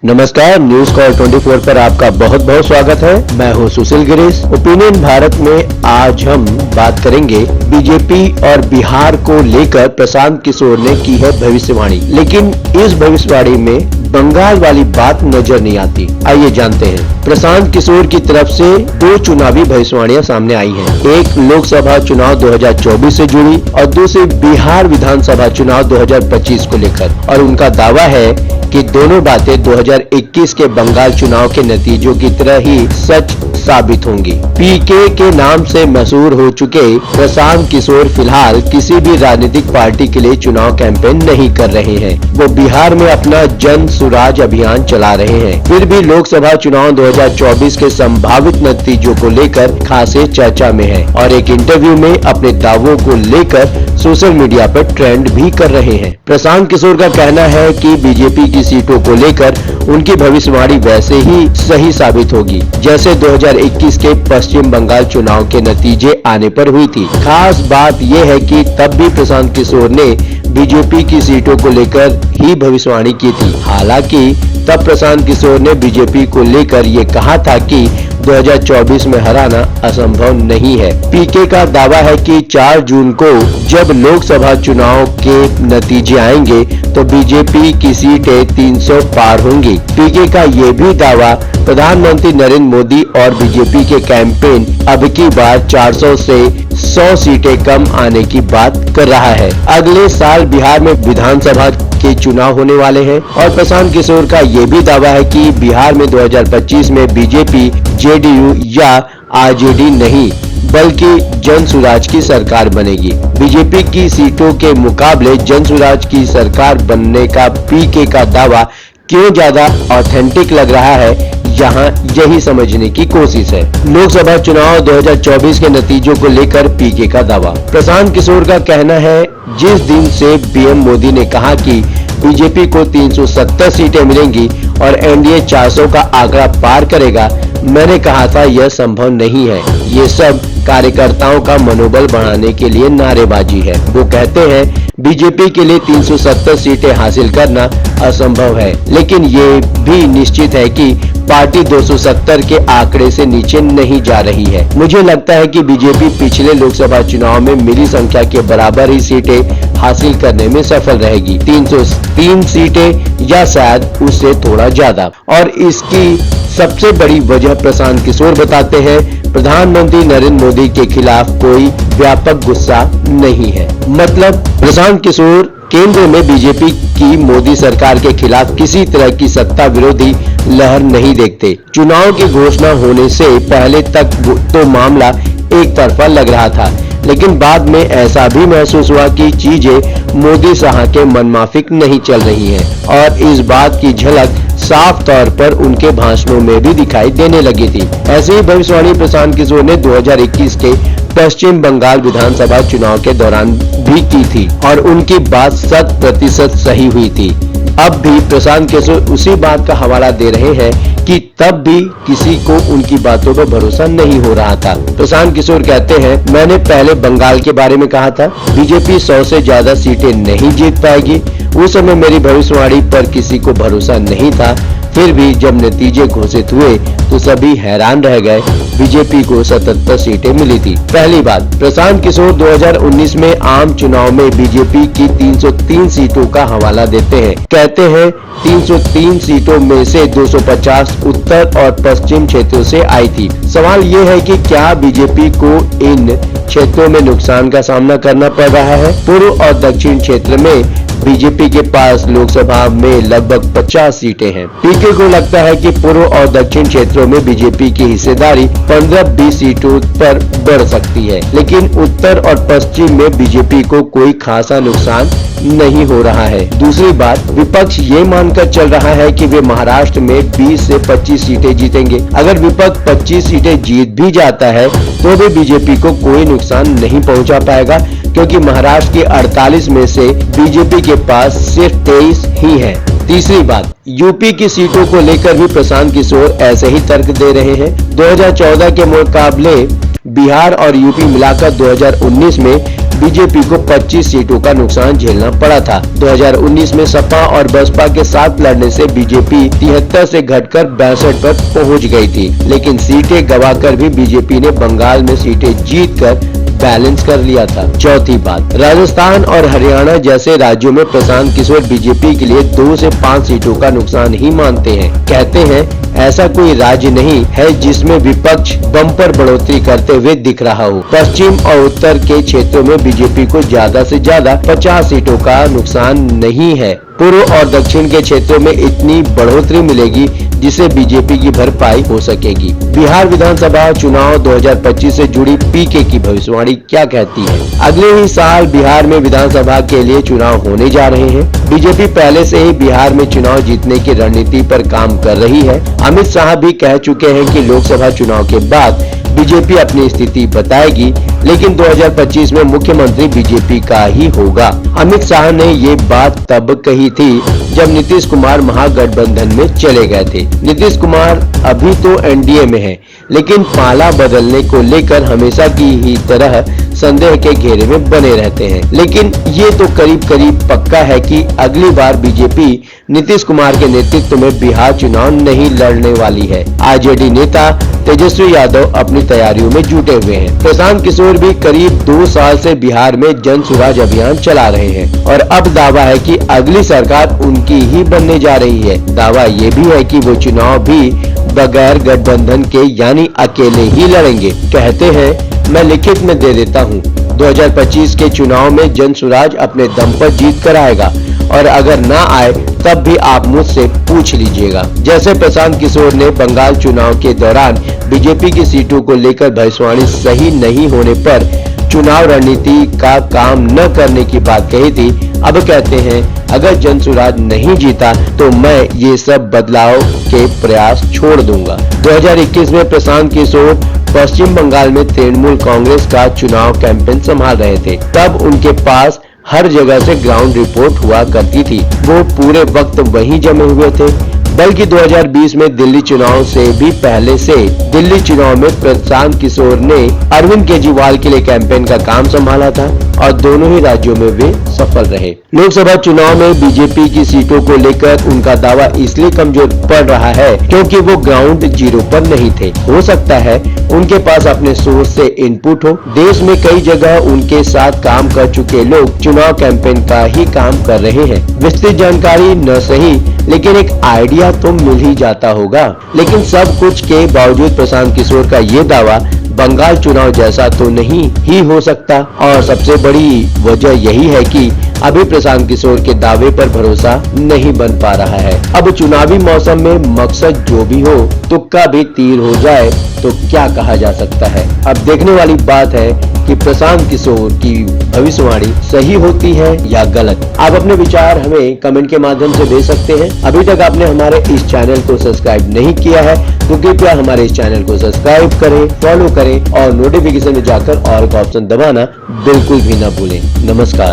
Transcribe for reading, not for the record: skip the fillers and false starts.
नमस्कार, news call 24 पर आपका बहुत बहुत स्वागत है। मैं हूं सुशील गिरीश। ओपिनियन भारत में आज हम बात करेंगे बीजेपी और बिहार को लेकर प्रशांत किशोर ने की है भविष्यवाणी, लेकिन इस भविष्यवाणी में बंगाल वाली बात नजर नहीं आती। आइए जानते हैं। प्रशांत किशोर की तरफ से दो चुनावी भविष्यवाणियां सामने आई हैं। एक लोकसभा चुनाव 2024 से जुड़ी और दूसरी बिहार विधानसभा चुनाव 2025 को लेकर, और उनका दावा है कि दोनों बातें 2021 के बंगाल चुनाव के नतीजों की तरह ही सच साबित होंगी। पीके के नाम से मशहूर हो चुके प्रशांत किशोर फिलहाल किसी भी राजनीतिक पार्टी के लिए चुनाव कैंपेन नहीं कर रहे हैं। वो बिहार में अपना जन सुराज अभियान चला रहे हैं। फिर भी लोकसभा चुनाव 2024 के संभावित नतीजों को लेकर खासे चर्चा में है और एक इंटरव्यू में अपने दावों को लेकर सोशल मीडिया पर ट्रेंड भी कर रहे हैं। प्रशांत किशोर का कहना है कि बीजेपी की सीटों को लेकर उनकी भविष्यवाणी वैसे ही सही साबित होगी जैसे 2021 के पश्चिम बंगाल चुनाव के नतीजे आने पर हुई थी। खास बात यह है कि तब भी प्रशांत किशोर ने बीजेपी की सीटों को लेकर ही भविष्यवाणी की थी। हालांकि तब प्रशांत किशोर ने बीजेपी को लेकर ये कहा था कि 2024 में हराना असंभव नहीं है। पीके का दावा है कि 4 जून को जब लोकसभा चुनाव के नतीजे आएंगे तो बीजेपी की सीटें 300 पार होंगी। पीके का ये भी दावा प्रधानमंत्री नरेंद्र मोदी और बीजेपी के कैंपेन अब की बार 400 से 100 सीटें कम आने की बात कर रहा है। अगले साल बिहार में विधानसभा के चुनाव होने वाले हैं और प्रशांत किशोर का ये भी दावा है कि बिहार में 2025 में बीजेपी, जेडीयू या आरजेडी नहीं बल्कि जन सुराज की सरकार बनेगी। बीजेपी की सीटों के मुकाबले जन सुराज की सरकार बनने का पीके का दावा क्यों ज्यादा ऑथेंटिक लग रहा है, यहाँ यही समझने की कोशिश है। लोकसभा चुनाव 2024 के नतीजों को लेकर पीके का दावा। प्रशांत किशोर का कहना है, जिस दिन से पीएम मोदी ने कहा कि बीजेपी को 370 सीटें मिलेंगी और एनडीए 400 का आंकड़ा पार करेगा, मैंने कहा था यह संभव नहीं है। ये सब कार्यकर्ताओं का मनोबल बढ़ाने के लिए नारेबाजी है। वो कहते हैं बीजेपी के लिए 370 सीटें हासिल करना असंभव है, लेकिन ये भी निश्चित है कि पार्टी 270 के आंकड़े से नीचे नहीं जा रही है। मुझे लगता है कि बीजेपी पिछले लोकसभा चुनाव में मिली संख्या के बराबर ही सीटें हासिल करने में सफल रहेगी, 303 सीटें या शायद उससे थोड़ा ज्यादा। और इसकी सबसे बड़ी वजह प्रशांत किशोर बताते हैं, प्रधानमंत्री नरेंद्र मोदी के खिलाफ कोई व्यापक गुस्सा नहीं है। मतलब प्रशांत किशोर केंद्र में बीजेपी की मोदी सरकार के खिलाफ किसी तरह की सत्ता विरोधी लहर नहीं देखते। चुनाव की घोषणा होने से पहले तक तो मामला एक तरफा लग रहा था, लेकिन बाद में ऐसा भी महसूस हुआ कि चीजें मोदी शाह के मनमाफिक नहीं चल रही हैं और इस बात की झलक साफ तौर पर उनके भाषणों में भी दिखाई देने लगी थी। ऐसी ही भविष्यवाणी प्रशांत किशोर ने 2021 के पश्चिम बंगाल विधानसभा चुनाव के दौरान भी की थी और उनकी बात 100% सही हुई थी। अब भी प्रशांत किशोर उसी बात का हवाला दे रहे हैं कि तब भी किसी को उनकी बातों पर भरोसा नहीं हो रहा था। प्रशांत किशोर कहते हैं, मैंने पहले बंगाल के बारे में कहा था बीजेपी 100 से ज्यादा सीटें नहीं जीत पाएगी। उस समय मेरी भविष्यवाणी पर किसी को भरोसा नहीं था। फिर भी जब नतीजे घोषित हुए तो सभी हैरान रह गए। बीजेपी को 77 सीटें मिली थी। पहली बात, प्रशांत किशोर 2019 में आम चुनाव में बीजेपी की 303 सीटों का हवाला देते हैं। कहते हैं 303 सीटों में से 250 उत्तर और पश्चिम क्षेत्रों से आई थी। सवाल ये है कि क्या बीजेपी को इन क्षेत्रों में नुकसान का सामना करना पड़ रहा है? पूर्व और दक्षिण क्षेत्र में बीजेपी के पास लोकसभा में लगभग 50 सीटें हैं। पीके को लगता है कि पूर्व और दक्षिण क्षेत्रों में बीजेपी की हिस्सेदारी 15-20 सीटों पर बढ़ सकती है, लेकिन उत्तर और पश्चिम में बीजेपी को कोई खासा नुकसान नहीं हो रहा है। दूसरी बात, विपक्ष ये मानकर चल रहा है कि वे महाराष्ट्र में 20 से 25 सीटें जीतेंगे। अगर विपक्ष 25 सीटें जीत भी जाता है तो भी बीजेपी को कोई नुकसान नहीं पहुंचा पाएगा, क्योंकि महाराष्ट्र के 48 में से बीजेपी के पास सिर्फ 23 ही है। तीसरी बात, यूपी की सीटों को लेकर भी प्रशांत किशोर ऐसे ही तर्क दे रहे हैं। 2014 के मुकाबले बिहार और यूपी मिलाकर 2019 में बीजेपी को 25 सीटों का नुकसान झेलना पड़ा था। 2019 में सपा और बसपा के साथ लड़ने से बीजेपी 73 से घटकर 62 पर पहुंच गई थी, लेकिन सीटें गंवाकर भी बीजेपी ने बंगाल में सीटें जीतकर बैलेंस कर लिया था। चौथी बात, राजस्थान और हरियाणा जैसे राज्यों में प्रशांत किशोर बीजेपी के लिए 2 से 5 सीटों का नुकसान ही मानते हैं। कहते हैं ऐसा कोई राज्य नहीं है जिसमें विपक्ष बम्पर बढ़ोतरी करते हुए दिख रहा हो। पश्चिम और उत्तर के क्षेत्रों में बीजेपी को ज्यादा से ज्यादा 50 सीटों का नुकसान नहीं है। पूर्व और दक्षिण के क्षेत्रों में इतनी बढ़ोतरी मिलेगी जिससे बीजेपी की भरपाई हो सकेगी। बिहार विधानसभा चुनाव 2025 से जुड़ी पीके की भविष्यवाणी क्या कहती है? अगले ही साल बिहार में विधानसभा के लिए चुनाव होने जा रहे हैं। बीजेपी पहले से ही बिहार में चुनाव जीतने की रणनीति पर काम कर रही है। अमित शाह भी कह चुके हैं कि लोकसभा चुनाव के बाद बीजेपी अपनी स्थिति बताएगी, लेकिन 2025 में मुख्यमंत्री बीजेपी का ही होगा। अमित शाह ने ये बात तब कही थी जब नीतीश कुमार महागठबंधन में चले गए थे। नीतीश कुमार अभी तो एनडीए में है, लेकिन पाला बदलने को लेकर हमेशा की ही तरह संदेह के घेरे में बने रहते हैं। लेकिन ये तो करीब करीब पक्का है कि अगली बार बीजेपी नीतीश कुमार के नेतृत्व में बिहार चुनाव नहीं लड़ने वाली है। आरजेडी नेता तेजस्वी यादव अपनी तैयारियों में जुटे हुए हैं। प्रशांत किशोर भी करीब 2 साल से बिहार में जन सुराज अभियान चला रहे हैं और अब दावा है कि अगली सरकार उनकी ही बनने जा रही है। दावा ये भी है कि वो चुनाव भी बगैर गठबंधन के यानी अकेले ही लड़ेंगे। कहते हैं मैं लिखित में दे देता हूँ, 2025 के चुनाव में जन सुराज अपने दम पर जीत कर आएगा और अगर ना आए तब भी आप मुझसे पूछ लीजिएगा। जैसे प्रशांत किशोर ने बंगाल चुनाव के दौरान बीजेपी की सीटों को लेकर भविष्यवाणी सही नहीं होने पर चुनाव रणनीति का काम न करने की बात कही थी, अब कहते हैं अगर जन सुराज नहीं जीता तो मैं ये सब बदलाव के प्रयास छोड़ दूंगा। 2021 में प्रशांत किशोर पश्चिम बंगाल में तृणमूल कांग्रेस का चुनाव कैंपेन संभाल रहे थे। तब उनके पास हर जगह से ग्राउंड रिपोर्ट हुआ करती थी। वो पूरे वक्त वहीं जमे हुए थे। बल्कि 2020 में दिल्ली चुनाव से भी पहले से दिल्ली चुनाव में प्रशांत किशोर ने अरविंद केजरीवाल के लिए कैंपेन का काम संभाला था और दोनों ही राज्यों में वे सफल रहे। लोकसभा चुनाव में बीजेपी की सीटों को लेकर उनका दावा इसलिए कमजोर पड़ रहा है क्योंकि वो ग्राउंड जीरो पर नहीं थे। हो सकता है उनके पास अपने सोर्स से इनपुट हो। देश में कई जगह उनके साथ काम कर चुके लोग चुनाव कैंपेन का ही काम कर रहे हैं। विस्तृत जानकारी न सही लेकिन एक आइडिया तो मिल ही जाता होगा। लेकिन सब कुछ के बावजूद प्रशांत किशोर का ये दावा बंगाल चुनाव जैसा तो नहीं ही हो सकता और सबसे बड़ी वजह यही है कि अभी प्रशांत किशोर के दावे पर भरोसा नहीं बन पा रहा है। अब चुनावी मौसम में मकसद जो भी हो, तुक्का भी तीर हो जाए तो क्या कहा जा सकता है। अब देखने वाली बात है कि प्रशांत किशोर की भविष्यवाणी सही होती है या गलत। आप अपने विचार हमें कमेंट के माध्यम से दे सकते हैं। अभी तक आपने हमारे इस चैनल को सब्सक्राइब नहीं किया है तो कृपया हमारे इस चैनल को सब्सक्राइब करें, फॉलो करें और नोटिफिकेशन में जाकर ऑल का ऑप्शन दबाना बिल्कुल भी न भूलें। नमस्कार।